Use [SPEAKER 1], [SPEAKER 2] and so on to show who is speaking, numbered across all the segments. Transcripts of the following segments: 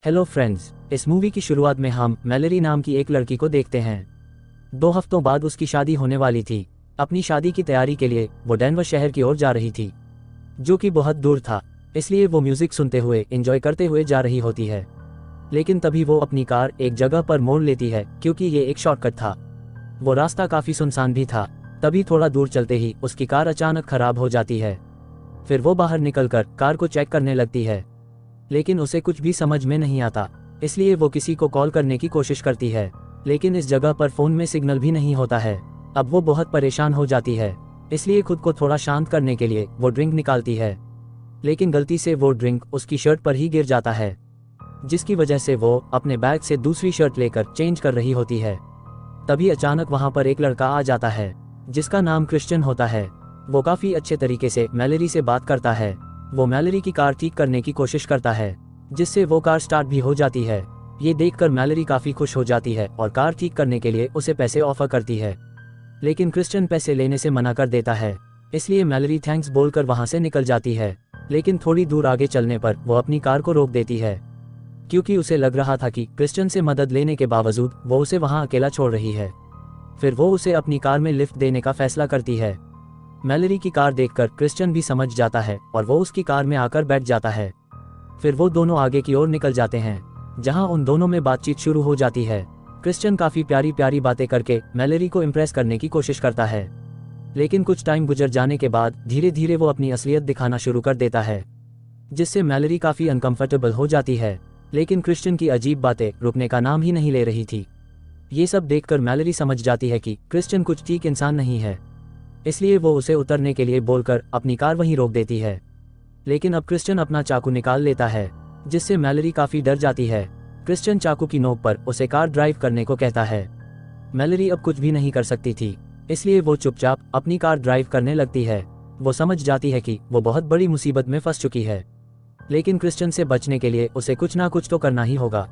[SPEAKER 1] Hello friends, इस movie की शुरुआत में हम मैलरी नाम की एक लड़की को देखते हैं। 2 हफ्तों बाद उसकी शादी होने वाली थी। अपनी शादी की तैयारी के लिए वो डेनवर शहर की ओर जा रही थी, जो कि बहुत दूर था। इसलिए वो म्यूजिक सुनते हुए एंजॉय करते हुए जा रही होती है। लेकिन तभी वो अपनी कार एक जगह पर मोड़ लेती है, क्योंकि ये एक शॉर्टकट था। वो रास्ता काफी सुनसान भी था। तभी थोड़ा दूर चलते ही उसकी कार अचानक खराब हो जाती है। फिर वो बाहर निकलकर कार को चेक करने लगती है, लेकिन उसे कुछ भी समझ में नहीं आता। इसलिए वो किसी को कॉल करने की कोशिश करती है, लेकिन इस जगह पर फोन में सिग्नल भी नहीं होता है। अब वो बहुत परेशान हो जाती है, इसलिए खुद को थोड़ा शांत करने के लिए वो ड्रिंक निकालती है। लेकिन गलती से वो ड्रिंक उसकी शर्ट पर ही गिर जाता है, जिसकी वजह से वो अपने बैग से दूसरी शर्ट लेकर चेंज कर रही होती है। तभी अचानक वहां पर एक लड़का आ जाता है, जिसका नाम क्रिश्चियन होता है। वो काफी अच्छे तरीके से मैलरी से बात करता है। वो मैलरी की कार ठीक करने की कोशिश करता है, जिससे वो कार स्टार्ट भी हो जाती है। ये देखकर मैलरी काफी खुश हो जाती है और कार ठीक करने के लिए उसे पैसे ऑफर करती है। लेकिन क्रिश्चियन पैसे लेने से मना कर देता है, इसलिए मैलरी थैंक्स बोलकर वहां से निकल जाती है। लेकिन थोड़ी दूर आगे चलने पर वो अपनी कार को रोक देती है, क्योंकि उसे लग रहा था कि क्रिश्चियन से मदद लेने के बावजूद वो उसे वहां अकेला छोड़ रही है। फिर वो उसे अपनी कार में लिफ्ट देने का फैसला करती है। मैलरी की कार देखकर क्रिश्चियन भी समझ जाता है और वो उसकी कार में आकर बैठ जाता है। फिर वो दोनों आगे की ओर निकल जाते हैं, जहां उन दोनों में बातचीत शुरू हो जाती है। क्रिश्चियन काफी प्यारी प्यारी बातें करके मैलरी को इम्प्रेस करने की कोशिश करता है। लेकिन कुछ टाइम गुजर जाने के बाद धीरे धीरे वो अपनी असलियत दिखाना शुरू कर देता है, जिससे मैलरी काफी अनकंफर्टेबल हो जाती है। लेकिन क्रिश्चियन की अजीब बातें रुकने का नाम ही नहीं ले रही थी। ये सब देखकर मैलरी समझ जाती है कि क्रिश्चियन कुछ ठीक इंसान नहीं है। इसलिए वो उसे उतरने के लिए बोलकर अपनी कार वहीं रोक देती है। लेकिन अब क्रिश्चियन अपना चाकू निकाल लेता है, जिससे मैलरी काफी डर जाती है। क्रिश्चियन चाकू की नोक पर उसे कार ड्राइव करने को कहता है। मैलरी अब कुछ भी नहीं कर सकती थी, इसलिए वो चुपचाप अपनी कार ड्राइव करने लगती है। वो समझ जाती है कि वो बहुत बड़ी मुसीबत में फंस चुकी है, लेकिन क्रिश्चियन से बचने के लिए उसे कुछ ना कुछ तो करना ही होगा।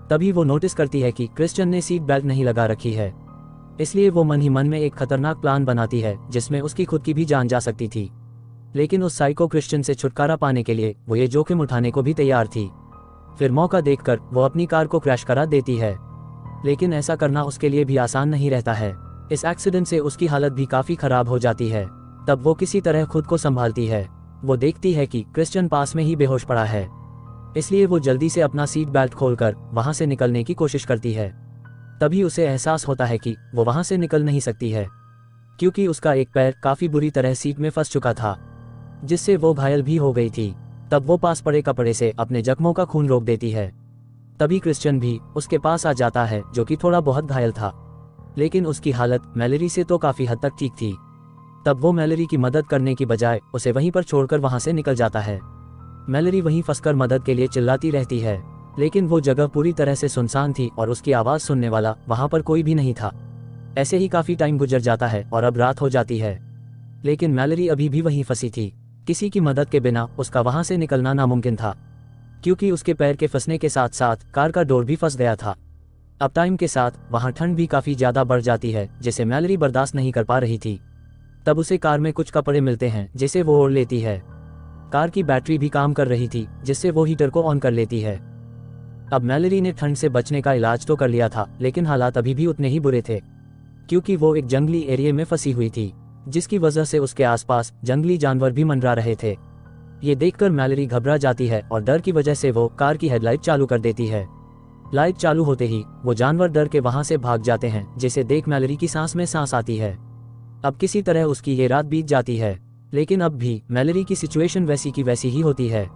[SPEAKER 1] तभी वो नोटिस करती है कि क्रिश्चियन ने सीट बेल्ट नहीं लगा रखी है। इसलिए वो मन ही मन में एक खतरनाक प्लान बनाती है, जिसमें उसकी खुद की भी जान जा सकती थी। लेकिन उस साइको क्रिश्चियन से छुटकारा पाने के लिए वो ये जोखिम उठाने को भी तैयार थी। फिर मौका देखकर वो अपनी कार को क्रैश करा देती है। लेकिन ऐसा करना उसके लिए भी आसान नहीं रहता है। इस एक्सीडेंट से उसकी हालत भी काफी खराब हो जाती है। तब वो किसी तरह खुद को संभालती है। वो देखती है कि क्रिश्चियन पास में ही बेहोश पड़ा है, इसलिए वो जल्दी से अपना सीट बेल्ट खोलकर वहां से निकलने की कोशिश करती है। तभी उसे एहसास होता है कि वो वहां से निकल नहीं सकती है, क्योंकि उसका एक पैर काफी बुरी तरह सीट में फंस चुका था, जिससे वो घायल भी हो गई थी। तब वो पास पड़े कपड़े से अपने जख्मों का खून रोक देती है। तभी क्रिश्चियन भी उसके पास आ जाता है, जो कि थोड़ा बहुत घायल था, लेकिन उसकी हालत मैलरी से तो काफी हद तक ठीक थी। तब वो मैलरी की मदद करने की बजाय उसे वहीं पर छोड़कर वहां से निकल जाता है। मैलरी वहीं फंसकर मदद के लिए चिल्लाती रहती है, लेकिन वो जगह पूरी तरह से सुनसान थी और उसकी आवाज सुनने वाला वहां पर कोई भी नहीं था। ऐसे ही काफी टाइम गुजर जाता है और अब रात हो जाती है, लेकिन मैलरी अभी भी वहीं फंसी थी। किसी की मदद के बिना उसका वहां से निकलना नामुमकिन था, क्योंकि उसके पैर के फंसने के साथ साथ कार का डोर भी फंस गया था। अब टाइम के साथ वहां ठंड भी काफी ज्यादा बढ़ जाती है, जिसे मैलरी बर्दाश्त नहीं कर पा रही थी। तब उसे कार में कुछ कपड़े मिलते हैं, जिसे वो ओढ़ लेती है। कार की बैटरी भी काम कर रही थी, जिससे वो हीटर को ऑन कर लेती है। अब मैलरी ने ठंड से बचने का इलाज तो कर लिया था, लेकिन हालात अभी भी उतने ही बुरे थे, क्योंकि वो एक जंगली एरिया में फंसी हुई थी, जिसकी वजह से उसके आसपास जंगली जानवर भी मंडरा रहे थे। ये देखकर मैलरी घबरा जाती है और डर की वजह से वो कार की हेडलाइट चालू कर देती है। लाइट चालू होते ही वो जानवर डर के वहां से भाग जाते हैं, जिसे देख मैलरी की सांस में सांस आती है। अब किसी तरह उसकी ये रात बीत जाती है, लेकिन अब भी मैलरी की सिचुएशन वैसी की वैसी ही होती है।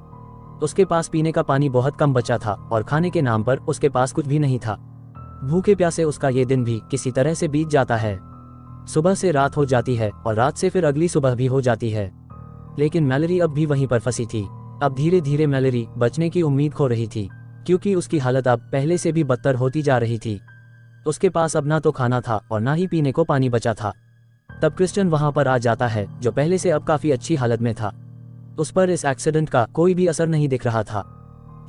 [SPEAKER 1] उसके पास पीने का पानी बहुत कम बचा था और खाने के नाम पर उसके पास कुछ भी नहीं था। भूखे प्यासे उसका ये दिन भी किसी तरह से बीत जाता है। सुबह से रात हो जाती है और रात से फिर अगली सुबह भी हो जाती है, लेकिन मैलरी अब भी वहीं पर फंसी थी। अब धीरे धीरे मैलरी बचने की उम्मीद खो रही थी, क्योंकि उसकी हालत अब पहले से भी बदतर होती जा रही थी। उसके पास अब ना तो खाना था और ना ही पीने को पानी बचा था। तब क्रिश्चियन वहां पर आ जाता है, जो पहले से अब काफी अच्छी हालत में था। उस पर इस एक्सीडेंट का कोई भी असर नहीं दिख रहा था,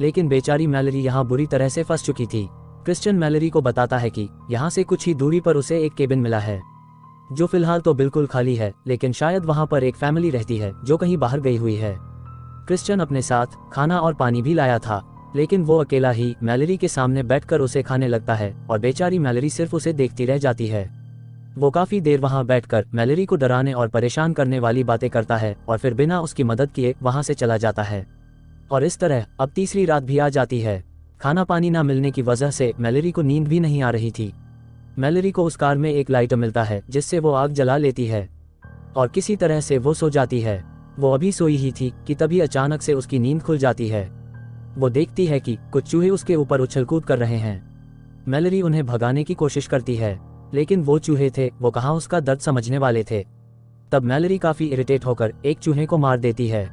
[SPEAKER 1] लेकिन बेचारी मैलरी यहाँ बुरी तरह से फंस चुकी थी। क्रिश्चियन मैलरी को बताता है कि यहाँ से कुछ ही दूरी पर उसे एक केबिन मिला है, जो फिलहाल तो बिल्कुल खाली है, लेकिन शायद वहां पर एक फैमिली रहती है जो कहीं बाहर गई हुई है। क्रिश्चियन अपने साथ खाना और पानी भी लाया था, लेकिन वो अकेला ही मैलरी के सामने बैठकर उसे खाने लगता है और बेचारी मैलरी सिर्फ उसे देखती रह जाती है। वो काफी देर वहां बैठकर मैलरी को डराने और परेशान करने वाली बातें करता है और फिर बिना उसकी मदद किए वहां से चला जाता है। और इस तरह अब तीसरी रात भी आ जाती है। खाना पानी ना मिलने की वजह से मैलरी को नींद भी नहीं आ रही थी। मैलरी को उस कार में एक लाइटर मिलता है जिससे वो आग जला लेती है और किसी तरह से वो सो जाती है। वो अभी सोई ही थी कि तभी अचानक से उसकी नींद खुल जाती है। वो देखती है कि कुछ चूहे उसके ऊपर उछल कूद कर रहे हैं। मैलरी उन्हें भगाने की कोशिश करती है, लेकिन वो चूहे थे, वो कहाँ उसका दर्द समझने वाले थे। तब मैलरी काफी इरिटेट होकर एक चूहे को मार देती है।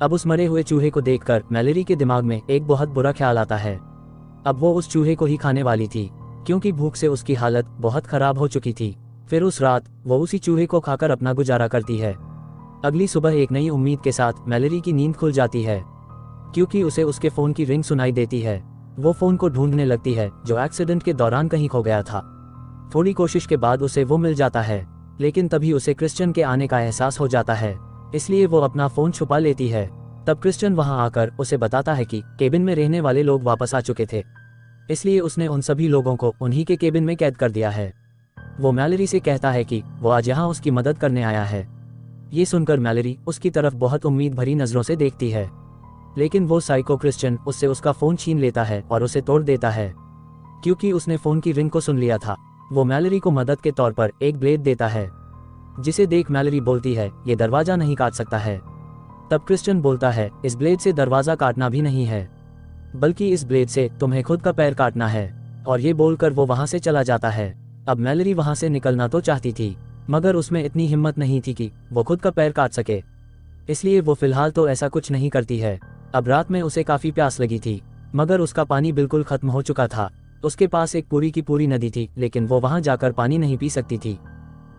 [SPEAKER 1] अब उस मरे हुए चूहे को देखकर मैलरी के दिमाग में एक बहुत बुरा ख्याल आता है। अब वो उस चूहे को ही खाने वाली थी, क्योंकि भूख से उसकी हालत बहुत खराब हो चुकी थी। फिर उस रात वो उसी चूहे को खाकर अपना गुजारा करती है। अगली सुबह एक नई उम्मीद के साथ मैलरी की नींद खुल जाती है, क्योंकि उसे उसके फोन की रिंग सुनाई देती है। वो फोन को ढूंढने लगती है जो एक्सीडेंट के दौरान कहीं खो गया था। थोड़ी कोशिश के बाद उसे वो मिल जाता है, लेकिन तभी उसे क्रिश्चियन के आने का एहसास हो जाता है, इसलिए वो अपना फोन छुपा लेती है। तब क्रिश्चियन वहां आकर उसे बताता है कि केबिन में रहने वाले लोग वापस आ चुके थे, इसलिए उसने उन सभी लोगों को उन्हीं के केबिन में कैद कर दिया है। वो मैलरी से कहता है कि वो आज यहाँ उसकी मदद करने आया है। ये सुनकर मैलरी उसकी तरफ बहुत उम्मीद भरी नजरों से देखती है, लेकिन वो साइको क्रिश्चियन उससे उसका फोन छीन लेता है और उसे तोड़ देता है, क्योंकि उसने फोन की रिंग को सुन लिया था। वो मैलरी को मदद के तौर पर एक ब्लेड देता है, जिसे देख मैलरी बोलती है ये दरवाजा नहीं काट सकता है। तब क्रिश्चियन बोलता है इस ब्लेड से दरवाजा काटना भी नहीं है, बल्कि इस ब्लेड से तुम्हें खुद का पैर काटना है। और ये बोलकर वो वहां से चला जाता है। अब मैलरी वहां से निकलना तो चाहती थी, मगर उसमें इतनी हिम्मत नहीं थी कि वो खुद का पैर काट सके, इसलिए वो फिलहाल तो ऐसा कुछ नहीं करती है। अब रात में उसे काफी प्यास लगी थी, मगर उसका पानी बिल्कुल खत्म हो चुका था। उसके पास एक पूरी की पूरी नदी थी, लेकिन वो वहां जाकर पानी नहीं पी सकती थी।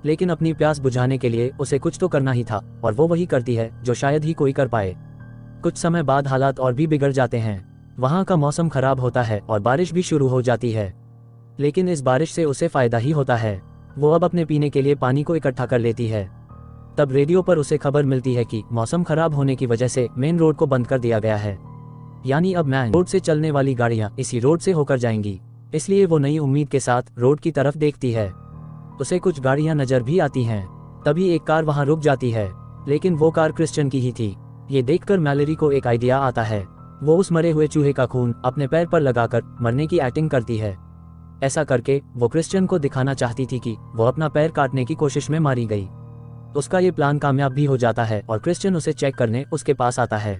[SPEAKER 1] लेकिन अपनी प्यास बुझाने के लिए उसे कुछ तो करना ही था, और वो वही करती है जो शायद ही कोई कर पाए। कुछ समय बाद हालात और भी बिगड़ जाते हैं। वहां का मौसम खराब होता है और बारिश भी शुरू हो जाती है, लेकिन इस बारिश से उसे फायदा ही होता है। वो अब अपने पीने के लिए पानी को इकट्ठा कर लेती है। तब रेडियो पर उसे खबर मिलती है कि मौसम खराब होने की वजह से मेन रोड को बंद कर दिया गया है, यानी अब मेन रोड से चलने वाली गाड़ियां इसी रोड से होकर जाएंगी। इसलिए वो नई उम्मीद के साथ रोड की तरफ देखती है। उसे कुछ गाड़ियां नजर भी आती हैं। तभी एक कार वहां रुक जाती है, लेकिन वो कार क्रिश्चियन की ही थी। ये देखकर मैलरी को एक आइडिया आता है। वो उस मरे हुए चूहे का खून अपने पैर पर लगाकर मरने की एक्टिंग करती है। ऐसा करके वो क्रिश्चियन को दिखाना चाहती थी कि वो अपना पैर काटने की कोशिश में मारी गई। उसका ये प्लान कामयाब भी हो जाता है और क्रिश्चियन उसे चेक करने उसके पास आता है।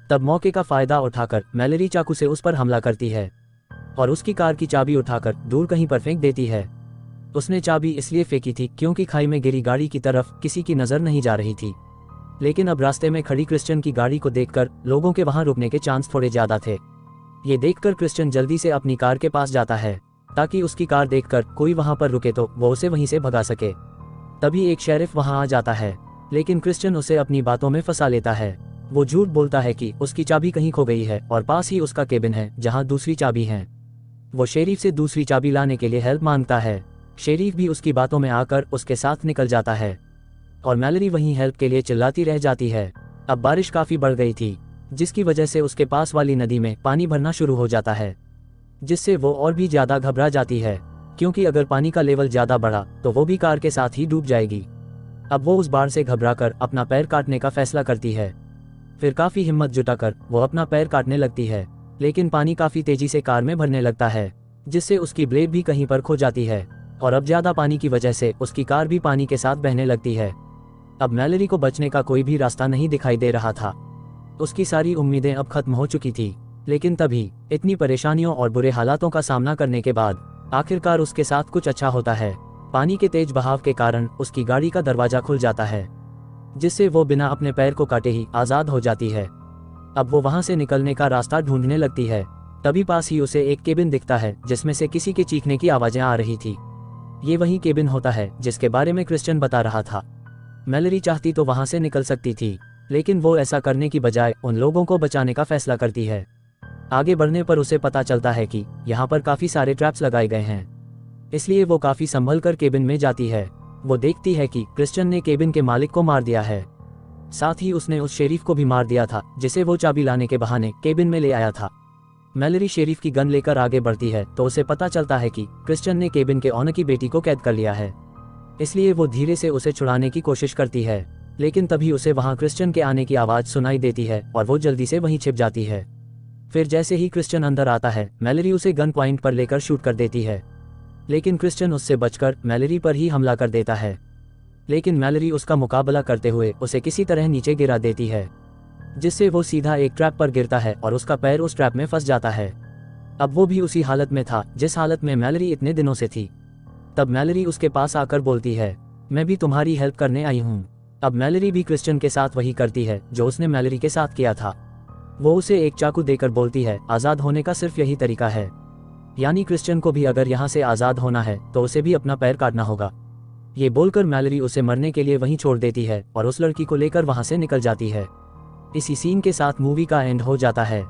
[SPEAKER 1] तब मौके का फायदा उठाकर मैलरी चाकू से उस पर हमला करती है और उसकी कार की चाबी उठाकर दूर कहीं पर फेंक देती है। उसने चाबी इसलिए फेंकी थी क्योंकि खाई में गिरी गाड़ी की तरफ किसी की नजर नहीं जा रही थी, लेकिन अब रास्ते में खड़ी क्रिश्चियन की गाड़ी को देखकर लोगों के वहां रुकने के चांस थोड़े ज्यादा थे। ये देखकर क्रिश्चियन जल्दी से अपनी कार के पास जाता है, ताकि उसकी कार देखकर कोई वहां पर रुके तो वो उसे वहीं से भगा सके। तभी एक शेरिफ वहां आ जाता है, लेकिन क्रिश्चियन उसे अपनी बातों में फंसा लेता है। वो झूठ बोलता है कि उसकी चाबी कहीं खो गई है और पास ही उसका केबिन है जहां दूसरी चाबी है। वो शेरिफ से दूसरी चाबी लाने के लिए हेल्प मांगता है। शेरिफ भी उसकी बातों में आकर उसके साथ निकल जाता है और मैलरी वहीं हेल्प के लिए चिल्लाती रह जाती है। अब बारिश काफी बढ़ गई थी, जिसकी वजह से उसके पास वाली नदी में पानी भरना शुरू हो जाता है, जिससे वो और भी ज्यादा घबरा जाती है, क्योंकि अगर पानी का लेवल ज्यादा बढ़ा तो वो भी कार के साथ ही डूब जाएगी। अब वो उस बाढ़ से घबराकर अपना पैर काटने का फैसला करती है। फिर काफी हिम्मत जुटाकर वो अपना पैर काटने लगती है, लेकिन पानी काफी तेजी से कार में भरने लगता है, जिससे उसकी ब्लेड भी कहीं पर खो जाती है और अब ज्यादा पानी की वजह से उसकी कार भी पानी के साथ बहने लगती है। अब मैलरी को बचने का कोई भी रास्ता नहीं दिखाई दे रहा था। उसकी सारी उम्मीदें अब खत्म हो चुकी थी, लेकिन तभी इतनी परेशानियों और बुरे हालातों का सामना करने के बाद आखिरकार उसके साथ कुछ अच्छा होता है। पानी के तेज बहाव के कारण उसकी गाड़ी का दरवाजा खुल जाता है, जिससे वो बिना अपने पैर को काटे ही आजाद हो जाती है। अब वो वहां से निकलने का रास्ता ढूंढने लगती है। तभी पास ही उसे एक केबिन दिखता है जिसमें से किसी के चीखने की आवाजें आ रही थी। ये वही केबिन होता है जिसके बारे में क्रिश्चियन बता रहा था। मैलरी चाहती तो वहां से निकल सकती थी, लेकिन वो ऐसा करने की बजाय उन लोगों को बचाने का फैसला करती है। आगे बढ़ने पर उसे पता चलता है कि यहाँ पर काफी सारे ट्रैप्स लगाए गए हैं, इसलिए वो काफी संभल कर केबिन में जाती है। वो देखती है कि क्रिश्चियन ने केबिन के मालिक को मार दिया है, साथ ही उसने उस शेरीफ को भी मार दिया था जिसे वो चाबी लाने के बहाने केबिन में ले आया था। मैलरी शेरिफ की गन लेकर आगे बढ़ती है तो उसे पता चलता है कि क्रिश्चियन ने केबिन के ऑनर की बेटी को कैद कर लिया है। इसलिए वो धीरे से उसे छुड़ाने की कोशिश करती है, लेकिन तभी उसे वहां क्रिश्चियन के आने की आवाज़ सुनाई देती है और वो जल्दी से वहीं छिप जाती है। फिर जैसे ही क्रिश्चियन अंदर आता है, मैलरी उसे गन पॉइंट पर लेकर शूट कर देती है, लेकिन क्रिश्चियन उससे बचकर मैलरी पर ही हमला कर देता है। लेकिन मैलरी उसका मुकाबला करते हुए उसे किसी तरह नीचे गिरा देती है, जिससे वो सीधा एक ट्रैप पर गिरता है और उसका पैर उस ट्रैप में फंस जाता है। अब वो भी उसी हालत में था जिस हालत में मैलरी इतने दिनों से थी। तब मैलरी उसके पास आकर बोलती है, मैं भी तुम्हारी हेल्प करने आई हूँ। अब मैलरी भी क्रिश्चियन के साथ वही करती है जो उसने मैलरी के साथ किया था। वो उसे एक चाकू देकर बोलती है, आज़ाद होने का सिर्फ यही तरीका है, यानी क्रिश्चियन को भी अगर यहाँ से आज़ाद होना है तो उसे भी अपना पैर काटना होगा। ये बोलकर मैलरी उसे मरने के लिए वहीं छोड़ देती है और उस लड़की को लेकर वहाँ से निकल जाती है। इसी सीन के साथ मूवी का एंड हो जाता है।